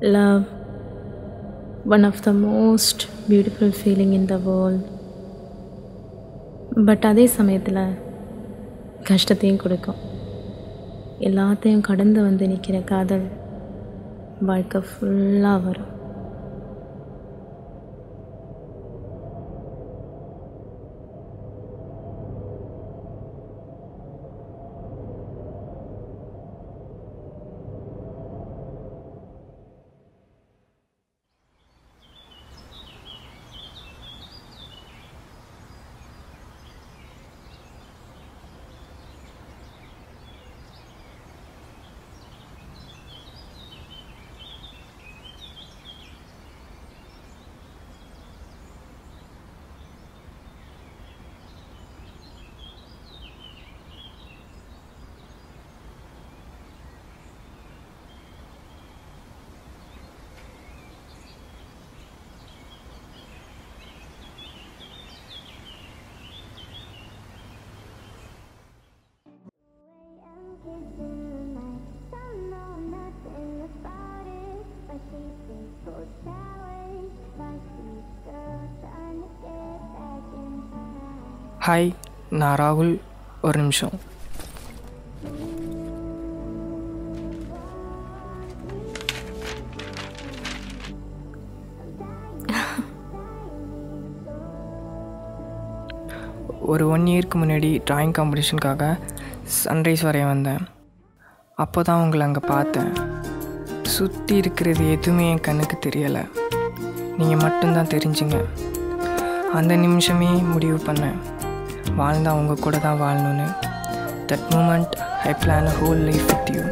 Love, one of the most beautiful feeling in the world. But அதே சமயத்தில் கஷ்டத்தையும் கொடுக்கும். எல்லாத்தையும் கடந்து வந்து நிற்கிற காதல் வாழ்க்கை ஃபுல்லாக வரும். ஹாய், நான் ராகுல். ஒரு நிமிஷம். ஒரு 1 இயருக்கு முன்னாடி ட்ராயிங் காம்படிஷனுக்காக சன்ரைஸ் வரைய வந்தேன். அப்போ தான் உங்களை அங்கே பார்த்தேன். சுற்றி இருக்கிறது எதுவுமே என் கண்ணுக்கு தெரியலை, நீங்கள் மட்டும்தான் தெரிஞ்சிங்க. அந்த நிமிஷமே முடிவு பண்ணேன், வாழ்ந்தா உங்கள் கூட தான் வாழணுன்னு. That moment I plan a whole life with you.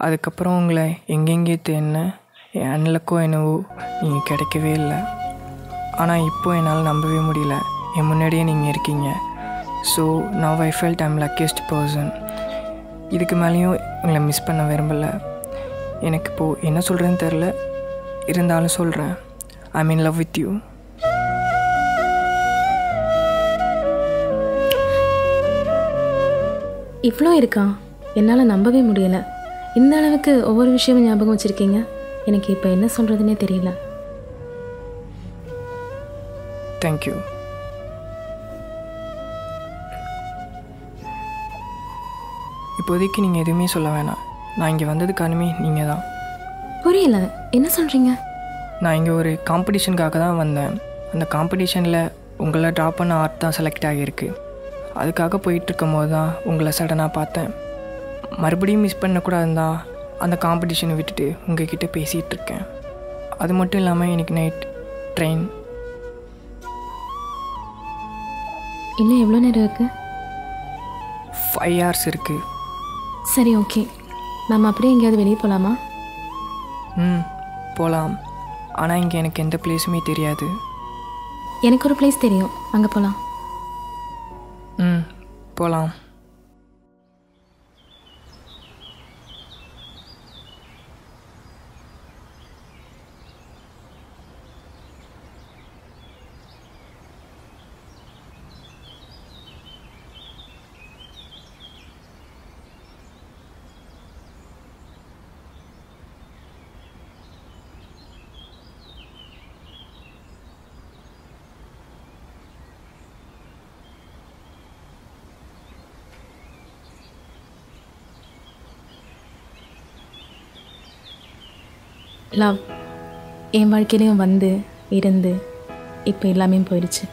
அதுக்கப்புறம் உங்களை எங்கெங்கே தேடினேன். என் அண்ணலுக்கோ என்னவோ நீங்கள் கிடைக்கவே இல்லை. ஆனால் இப்போது என்னால் நம்பவே முடியல, என் முன்னாடியே நீங்கள் இருக்கீங்க. So now I felt I'm luckiest person. இதுக்கு மேலேயும் உங்களை மிஸ் பண்ண விரும்பலை. எனக்கு இப்போது என்ன சொல்கிறேன்னு தெரில, இருந்தாலும் சொல்கிறேன். ஐ மீன் லவ் வித் யூ. இவ்வளோ இருக்கா? என்னால் நம்பவே முடியலை. இந்த அளவுக்கு ஒவ்வொரு விஷயமும் ஞாபகம் வச்சுருக்கீங்க. எனக்கு இப்போ என்ன சொல்கிறதுனே தெரியல. தேங்க்யூ. இப்போதைக்கு நீங்கள் எதுவுமே சொல்ல வேணாம். நான் இங்கே வந்ததுக்கானுமே நீங்கள் தான். புரியல, என்ன சொல்கிறீங்க? நான் இங்கே ஒரு காம்படிஷனுக்காக தான் வந்தேன். அந்த காம்படிஷனில் உங்களை ட்ராப் பண்ண ஆர்ட் தான் செலக்ட் ஆகியிருக்கு. அதுக்காக போயிட்டுருக்கும் போது தான் உங்களை சடனாக பார்த்தேன். மறுபடியும் மிஸ் பண்ணக்கூடாதுன்னு தான் அந்த காம்படிஷனை விட்டுட்டு உங்ககிட்ட பேசிகிட்டு இருக்கேன். அது மட்டும் இல்லாமல் எனக்கு நைட் ட்ரெயின். இன்னும் எவ்வளோ நேரம் இருக்குது? 5 hours இருக்குது. சரி, ஓகே. நம்ம அப்படியே எங்கேயாவது வெளியே போகலாமா? போகலாம். ஆனால் இங்கே எனக்கு எந்த பிளேஸுமே தெரியாது. எனக்கு ஒரு பிளேஸ் தெரியும், அங்கே போகலாம். போகலாம். லவ் என் வாழ்க்கையிலையும் வந்து இருந்து இப்போ எல்லாமே போயிடுச்சு.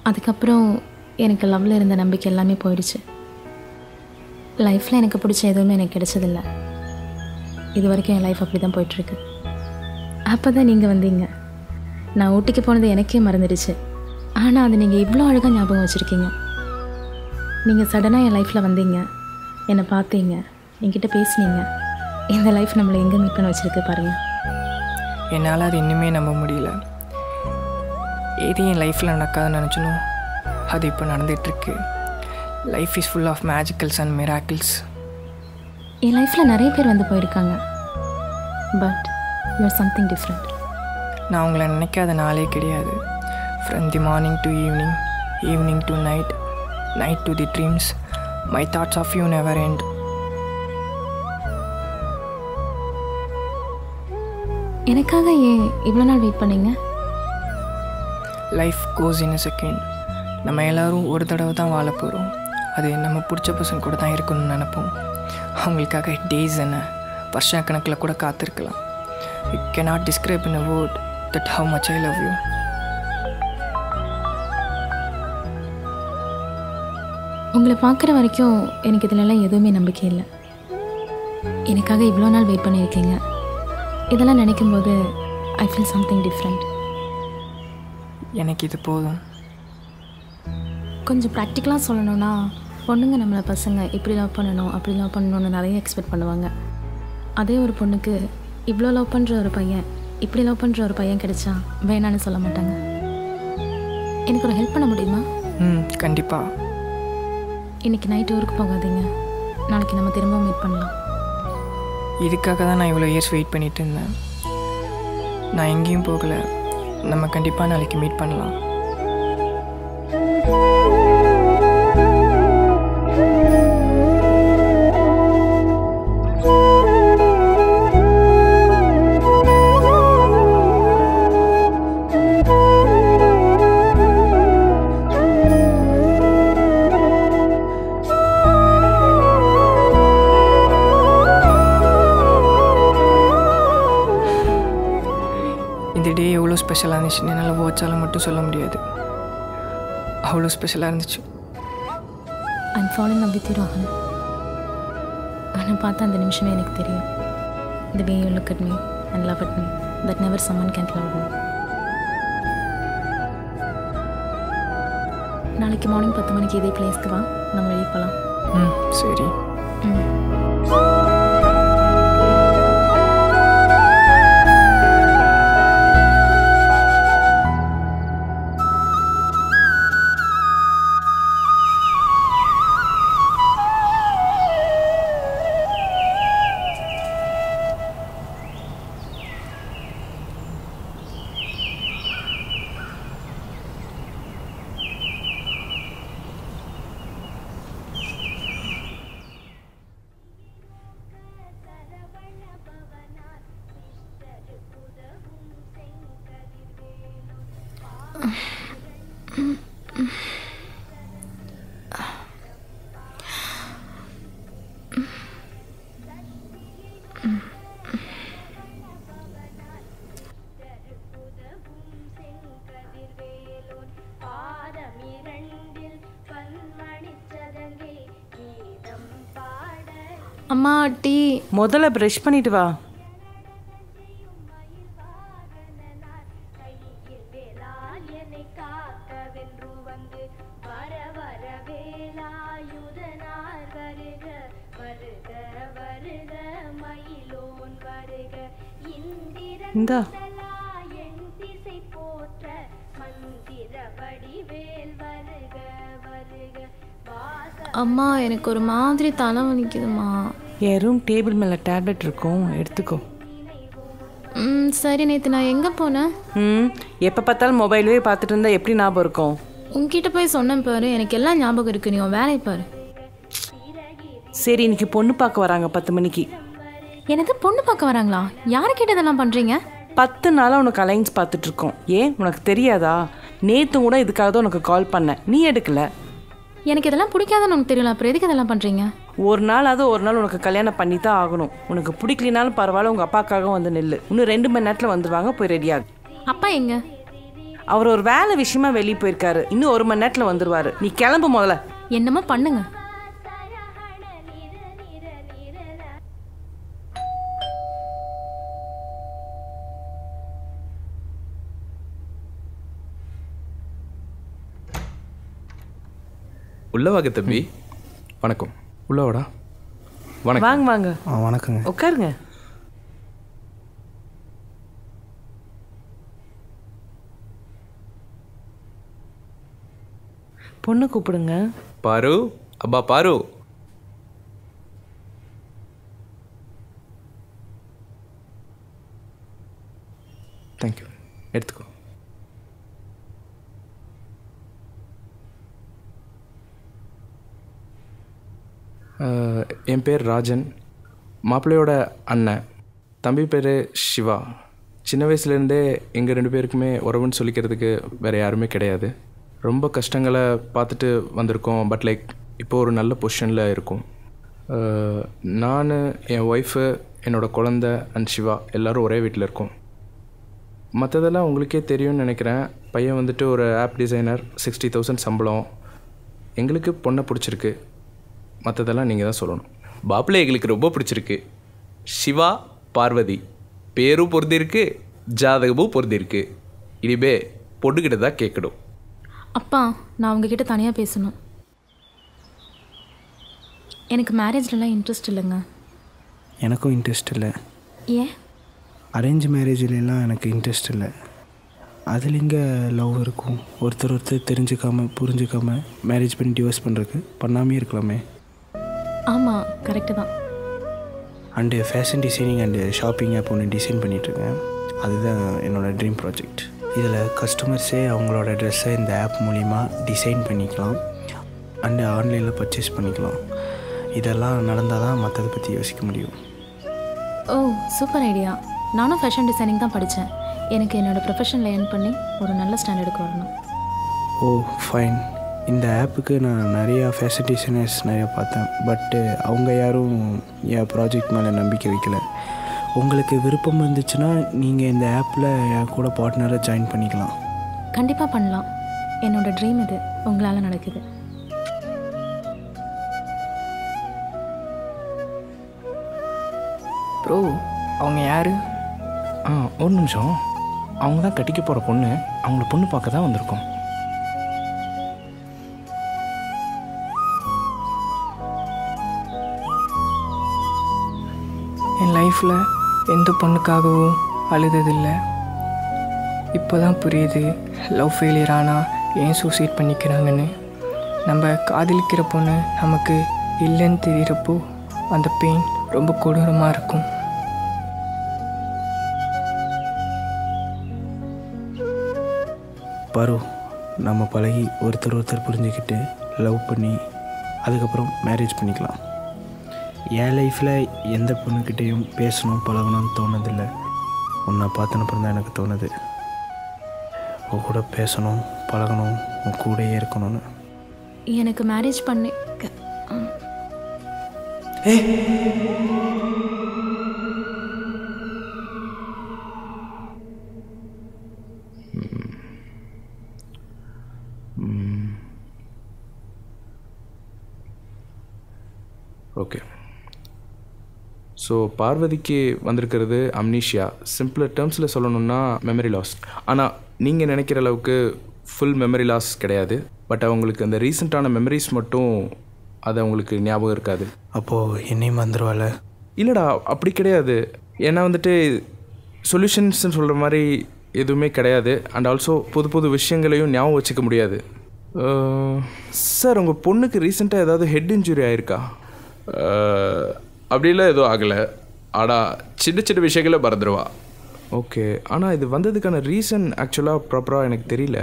அதுக்கப்புறம் எனக்கு லவ்வில் இருந்த நம்பிக்கை எல்லாமே போயிடுச்சு. லைஃப்பில் எனக்கு பிடிச்ச எதுவுமே எனக்கு கிடைச்சதில்லை. இது வரைக்கும் என் லைஃப் அப்படி தான் போயிட்டுருக்கு. அப்போ தான் நீங்கள் வந்தீங்க. நான் ஊட்டிக்கு போனது எனக்கே மறந்துடுச்சு. ஆனால் அது நீங்கள் இவ்வளோ அழகாக ஞாபகம் வச்சுருக்கீங்க. நீங்கள் சடனாக என் லைஃப்பில் வந்தீங்க, என்னை பார்த்தீங்க, என்கிட்ட பேசுனீங்க. இந்த லைஃப் நம்மளை எங்கே மீட் பண்ண வச்சுருக்கு பாருங்கள். என்னால் அது இன்னுமே நம்ப முடியல. எது என் லைஃப்பில் நடக்காதுன்னு நினச்சனோ அது இப்போ நடந்துகிட்ருக்கு. Life is full of magicals and miracles. என் லைஃப்பில் நிறைய பேர் வந்து போயிருக்காங்க. But you are something different. நான் உங்களை நினைக்காத நாளே கிடையாது. From the morning to evening, evening to night, night to the dreams, my thoughts of you never end. எனக்காக ஏன் இவ்வளோ நாள் வெயிட் பண்ணீங்க? Life goes in a second. நம்ம எல்லோரும் ஒரு தடவை தான் வாழ போகிறோம். அது நம்ம பிடிச்ச பர்சன் கூட தான் இருக்கணும்னு நினைப்போம். அவங்களுக்காக டேஸ் என்ன வருஷ கணக்கில் கூட காத்திருக்கலாம். You cannot describe in a word that how much I love you. உங்களை பார்க்குற வரைக்கும் எனக்கு இதிலெல்லாம் எதுவுமே நம்பிக்கை இல்லை. எனக்காக இவ்வளோ நாள் வெயிட் பண்ணியிருக்கீங்க. இதெல்லாம் நினைக்கும்போது ஐ ஃபீல் சம்திங் டிஃப்ரெண்ட். எனக்கு இது போதும். கொஞ்சம் ப்ராக்டிக்கலாக சொல்லணும்னா, பொண்ணுங்க நம்மளை பசங்க இப்படி லவ் பண்ணணும் அப்படி லவ் பண்ணணும்னு நிறைய எக்ஸ்பெக்ட் பண்ணுவாங்க. அதே ஒரு பொண்ணுக்கு இவ்வளோ லவ் பண்ணுற ஒரு பையன், இப்படி லவ் பண்ணுற ஒரு பையன் கிடைச்சா வேணான்னு சொல்ல மாட்டாங்க. எனக்கு ஒரு ஹெல்ப் பண்ண முடியுமா? கண்டிப்பாக. இன்றைக்கி நைட்டு ஊருக்கு போகாதீங்க. நாளைக்கு நம்ம திரும்ப மீட் பண்ணலாம். இதுக்காக தான் நான் இவ்வளோ இயர்ஸ் வெயிட் பண்ணிகிட்டு இருந்தேன். நான் எங்கேயும் போகலை. நம்ம கண்டிப்பாக நாளைக்கு மீட் பண்ணலாம். இந்த டே எவ்வளோ ஸ்பெஷலாக இருந்துச்சுன்னு என்னால் வாட்சால் மட்டும் சொல்ல முடியாது. அவ்வளோ ஸ்பெஷலாக இருந்துச்சு. I'm following love with you ராகுல். ஆனால் பார்த்தா அந்த நிமிஷமே எனக்கு தெரியும். The way you look at me and love at me, that never someone can love me. நாளைக்கு மார்னிங் 10 மணிக்கு இதே பிளேஸ்க்கு வா, நம்ம வெளியே போகலாம். சரி. அம்மா டீ. முதல்ல ப்ரஷ் பண்ணிட்டு வா. இந்தா. அம்மா எனக்கு ஒரு மாதிரி தலை வலிக்குதுமா. என் ரூம் டேபிள் மேலே டேப்லெட் இருக்கும், எடுத்துக்கோ. சரி, நேற்று நான் எங்கே போனேன்? எப்போ பார்த்தாலும் மொபைலே பார்த்துட்டு இருந்தா எப்படி ஞாபகம் இருக்கும்? உங்ககிட்ட போய் சொன்னேன் பாரு, எனக்கு எல்லாம் ஞாபகம் இருக்கு. நீ உன் வேலையை பாரு. சரி, இன்னைக்கு பொண்ணு பார்க்க வராங்க 10 மணிக்கு. எனக்கு பொண்ணு பார்க்க வராங்களா? யாரை கேட்டு இதெல்லாம் பண்ணுறீங்க? 10 நாளாக உனக்கு அலைன்ஸ் பார்த்துட்ருக்கோம். ஏன் உனக்கு தெரியாதா? நேற்று கூட இதுக்காக தான் உனக்கு கால் பண்ணேன், நீ எடுக்கல. எனக்கு இதெல்லாம் பிடிக்காதுன்னு உனக்கு தெரியல, அப்புறம் எதுக்கு இதெல்லாம் பண்ணுறீங்க? ஒரு நாள் உனக்கு கல்யாணம் பண்ணி தான் ஆகணும். உனக்கு பிடிக்கலினாலும் பரவாயில்ல, உங்கள் அப்பாக்காக வந்து நெல்லு. இன்னும் 2 மணி நேரத்தில் வந்துடுவாங்க, போய் ரெடியாகு. அப்பா எங்க? அவர் ஒரு வேலை விஷயமா வெளியே போயிருக்காரு, இன்னும் 1 மணி நேரத்தில் வந்துடுவார். நீ கிளம்பு முதல்ல. என்னமோ பண்ணுங்க. உள்ளவாங்க தம்பி. வணக்கம். உள்ளவாடா. வணக்கம். வாங்க வாங்க. வணக்கங்க. உட்காருங்க. பொண்ணு கூப்பிடுங்க. பாரு, அப்பா பாரு. தேங்க்யூ. எடுத்துக்கோ. என் பேர் ராஜன், மாப்பிள்ளையோட அண்ணன். தம்பி பேர் சிவா. சின்ன வயசுலேருந்தே எங்கள் 2 பேருக்குமே உறவுன்னு சொல்லிக்கிறதுக்கு வேறு யாருமே கிடையாது. ரொம்ப கஷ்டங்களை பார்த்துட்டு வந்திருக்கோம். பட் லைக் இப்போது ஒரு நல்ல பொசிஷனில் இருக்கும். நான், என் ஒய்ஃபு, என்னோடய குழந்த அண்ட் சிவா எல்லோரும் ஒரே வீட்டில் இருக்கோம். மற்றதெல்லாம் உங்களுக்கே தெரியும்னு நினைக்கிறேன். பையன் வந்துட்டு ஒரு ஆப் டிசைனர், 60,000 சம்பளம். எங்களுக்கு பொண்ணை பிடிச்சிருக்கு. மற்றதெல்லாம் நீங்கள் தான் சொல்லணும். பாப்பில் எங்களுக்கு ரொம்ப பிடிச்சிருக்கு. சிவா, பார்வதி பேரும் பொருந்திருக்கு, ஜாதகமும் பொருந்திருக்கு. இனிமே பொண்ணுக்கிட்ட தான் கேட்கணும். அப்பா, நான் உங்ககிட்ட தனியாக பேசணும். எனக்கு மேரேஜ்லலாம் இன்ட்ரெஸ்ட் இல்லைங்க. எனக்கும் இன்ட்ரெஸ்ட் இல்லை. ஏன்? அரேஞ்ச் மேரேஜ்லாம் எனக்கு இன்ட்ரெஸ்ட் இல்லை. அதில் இங்கே லவ் இருக்கும். ஒருத்தர் தெரிஞ்சுக்காமல் புரிஞ்சுக்காமல் மேரேஜ் பண்ணி டிவோர்ஸ் பண்ணுறதுக்கு பண்ணாமே இருக்கலாமே. ஆமாம், கரெக்டு தான். And fashion designing and shopping app ஒன்று டிசைன் பண்ணிகிட்ருக்கேன். அதுதான் என்னோடய ட்ரீம் ப்ராஜெக்ட். இதில் கஸ்டமர்ஸே அவங்களோட ட்ரெஸ்ஸை இந்த ஆப் மூலிமா டிசைன் பண்ணிக்கலாம் அண்டு ஆன்லைனில் பர்ச்சேஸ் பண்ணிக்கலாம். இதெல்லாம் நடந்தால் தான் மற்றதை பற்றி யோசிக்க முடியும். ஓ, சூப்பர் ஐடியா. நானும் ஃபேஷன் டிசைனிங் தான் படித்தேன். எனக்கு என்னோடய ப்ரொஃபஷனில் ஏர்ன் பண்ணி ஒரு நல்ல ஸ்டாண்டர்டுக்கு வரணும். ஓ ஃபைன். இந்த ஆப்புக்கு நான் நிறையா ஃபேஷன் டிசைனர்ஸ் நிறையா பார்த்தேன். பட்டு அவங்க யாரும் என் ப்ராஜெக்ட் மேலே நம்பிக்கை வைக்கல. உங்களுக்கு விருப்பம் இருந்துச்சுன்னா நீங்கள் இந்த ஆப்பில் என் கூட பார்ட்னராக ஜாயின் பண்ணிக்கலாம். கண்டிப்பாக பண்ணலாம். என்னோடய ட்ரீம் இது உங்களால் நடக்குது. ப்ரோ, அவங்க யார்? ஒரு நிமிஷம். அவங்க தான் கட்டிக்க போகிற பொண்ணு. அவங்கள பொண்ணு பார்க்க தான் வந்திருக்கோம். என் லைஃப்பில் எந்த பொண்ணுக்காகவும் அழுததில்லை. இப்போ தான் புரியுது லவ் ஃபெயிலியர் ஆனால் ஏன் சூசைட் பண்ணிக்கிறாங்கன்னு. நம்ம காதலிக்கிற பொண்ணு நமக்கு இல்லைன்னு தெரிகிறப்போ அந்த பெயின் ரொம்ப கொடூரமாக இருக்கும். பாரு, நம்ம பழகி ஒருத்தர் புரிஞ்சுக்கிட்டு லவ் பண்ணி அதுக்கப்புறம் மேரேஜ் பண்ணிக்கலாம். என் லைஃப்பில் எந்த பொண்ணுக்கிட்டேயும் பேசணும் பழகணும்னு தோணுதில்லை. உன்னை பார்த்தனப்புறம் தான் எனக்கு தோணுது. உன் கூட பேசணும் பழகணும், உன் கூடயே இருக்கணும்னு. எனக்கு மேரேஜ் பண்ணி ஓகே. ஸோ பார்வதிக்கு வந்திருக்கிறது அம்னீஷியா. சிம்பிளர் டேர்ம்ஸில் சொல்லணுன்னா மெமரி லாஸ். ஆனால் நீங்கள் நினைக்கிற அளவுக்கு ஃபுல் மெமரி லாஸ் கிடையாது. பட் அவங்களுக்கு அந்த ரீசெண்டான மெமரிஸ் மட்டும் அது அவங்களுக்கு ஞாபகம் இருக்காது. அப்போது என்னையும் வந்துடுவாள்? இல்லைடா, அப்படி கிடையாது. ஏன்னா வந்துட்டு சொல்யூஷன்ஸ்ன்னு சொல்கிற மாதிரி எதுவுமே கிடையாது. அண்ட் ஆல்சோ புது புது விஷயங்களையும் ஞாபகம் வச்சுக்க முடியாது. சார், உங்கள் பொண்ணுக்கு ரீசெண்டாக ஏதாவது ஹெட் இன்ஜுரி ஆகிருக்கா? அப்படிலாம் எதுவும் ஆகலை. ஆனால் சின்ன சின்ன விஷயங்கள மறந்துடுவா. ஓகே. ஆனால் இது வந்ததுக்கான ரீசன் ஆக்சுவலாக ப்ராப்பராக எனக்கு தெரியல.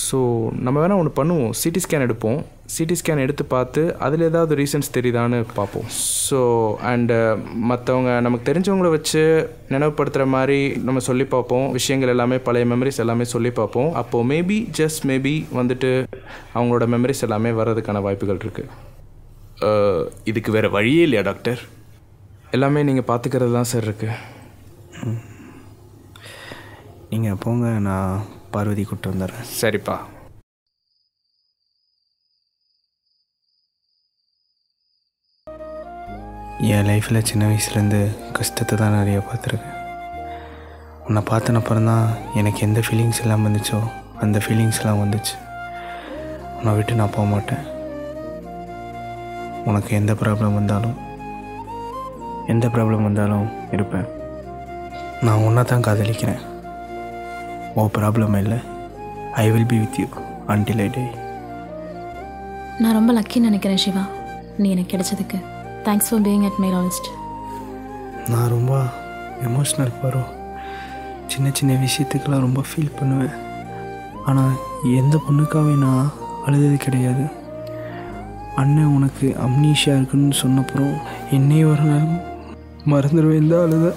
ஸோ நம்ம வேணால் ஒன்று பண்ணுவோம். சிடி ஸ்கேன் எடுப்போம். சிடி ஸ்கேன் எடுத்து பார்த்து அதில் ஏதாவது ரீசன்ஸ் தெரியுதான்னு பார்ப்போம். ஸோ அண்டு மற்றவங்க நமக்கு தெரிஞ்சவங்கள வச்சு நினைவுப்படுத்துகிற மாதிரி நம்ம சொல்லி பார்ப்போம். விஷயங்கள் எல்லாமே, பழைய மெமரிஸ் எல்லாமே சொல்லி பார்ப்போம். அப்போது மேபி, ஜஸ்ட் மேபி வந்துட்டு அவங்களோட மெமரிஸ் எல்லாமே வர்றதுக்கான வாய்ப்புகள் இருக்குது. இதுக்கு வேறு வழியே இல்லையா டாக்டர்? எல்லாமே நீங்கள் பார்த்துக்கிறது தான் சார் இருக்குது. நீங்கள் போங்க, நான் பார்வதி கூப்பிட்டு வந்துடுறேன். சரிப்பா. என் லைஃப்பில் சின்ன வயசுலேருந்து கஷ்டத்தை தான் நிறைய பார்த்துருக்கேன். உன்னை பார்த்தனப்புறம் தான் எனக்கு எந்த ஃபீலிங்ஸ் எல்லாம் வந்துச்சோ அந்த ஃபீலிங்ஸ்லாம் வந்துச்சு. உன்னை விட்டு நான் போக மாட்டேன். உனக்கு எந்த ப்ராப்ளம் வந்தாலும் இருப்பேன். நான் உன்னை தான் காதலிக்கிறேன். ஓ ப்ராப்ளம் இல்லை. I will be with you until I die. நான் ரொம்ப லக்கின்னு நினைக்கிறேன் சிவா, நீ எனக்கு கிடைச்சதுக்கு. Thanks for being at my last. நான் ரொம்ப எமோஷ்னல் பாரு. சின்ன சின்ன விஷயத்துக்கெல்லாம் ரொம்ப ஃபீல் பண்ணுவேன். ஆனால் எந்த பொண்ணுக்காகவே நான் அழுதது கிடையாது. அண்ணன் உனக்கு அம்னீஷியா இருக்குன்னு சொன்னப்புறம் என்னையே ஒரு நாள் மறந்துடுவேன் தான் அழுத.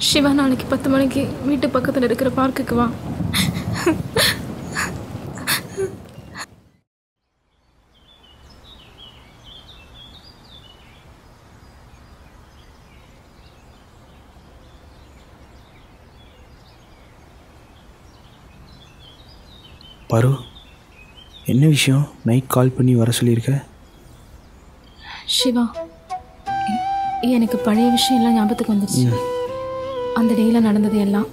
சிவா, நாளைக்கு 10 மணிக்கு வீட்டு பக்கத்தில் இருக்கிற பார்க்குக்கு வா. பாரு, என்ன விஷயம்? நைட் கால் பண்ணி வர சொல்லியிருக்க? சிவா, எனக்கு பழைய விஷயம் எல்லாம் ஞாபகத்துக்கு வந்துருச்சு. அந்த டேயில் நடந்தது எல்லாம்.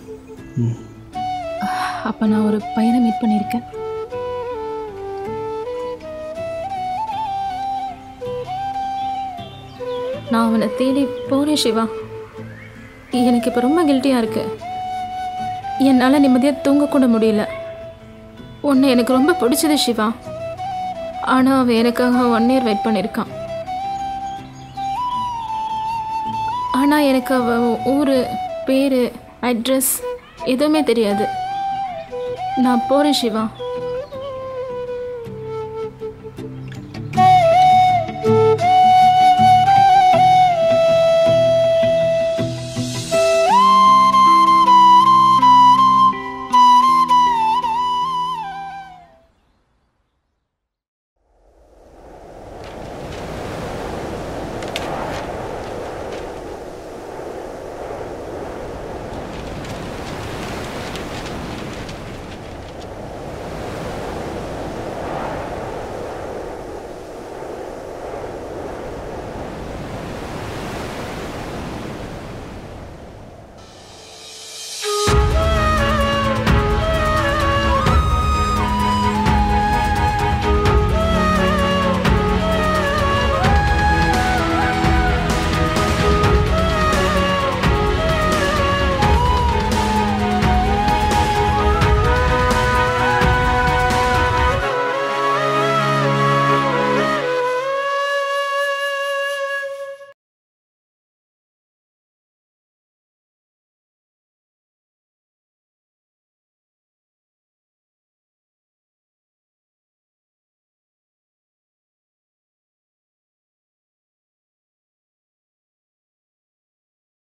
அப்போ நான் ஒரு பையனை மீட் பண்ணியிருக்கேன். நான் அவனை தேடி போகிறேன் சிவா. எனக்கு இப்போ ரொம்ப கில்ட்டியாக இருக்கு. என்னால் நிம்மதியாக தூங்கக்கூட முடியல. உன்னை எனக்கு ரொம்ப பிடிச்சது சிவா. ஆனால் அவன் எனக்காக 1 year வெயிட் பண்ணியிருக்கான். ஆனால் எனக்கு அவன் ஊர், பேர், அட்ரஸ் எதுவுமே தெரியாது. நான் போகிறேன் சிவா.